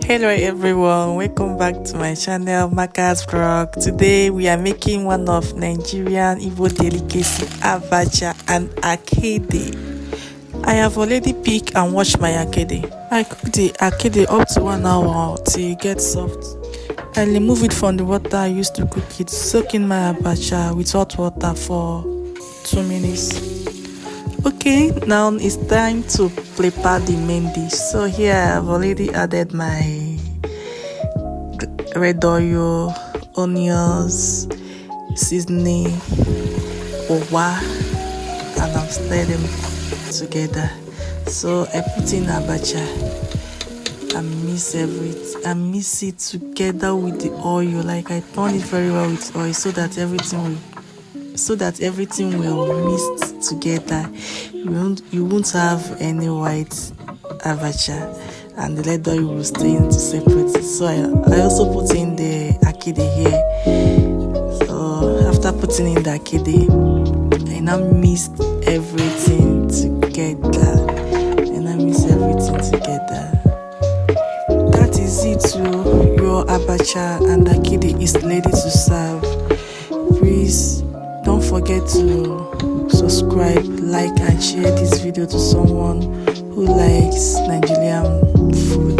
Hello everyone, welcome back to my channel Maka's Vlog. Today we are making one of Nigerian Igbo delicacy, Abacha and Akidi. I have already picked and washed my Akidi. I cook the Akidi up to 1 hour till it gets soft. I remove it from the water I used to cook it, soak in my Abacha with hot water for 2 minutes. Okay, now it's time to prepare the main dish. So here I have already added my red oil, onions, seasoning, Ugba, and I'm stirring them together. So I put in Abacha and mix it together with the oil. Like I turn it very well with oil so that everything will mix together. You won't have any white Abacha, and the red oil will stay into separate. So I also put in the Akidi here. So after putting in the Akidi, I now mix everything together. That is it. Your Abacha and Akidi is ready to serve. Please don't forget to subscribe, like and share this video to someone who likes Nigerian food.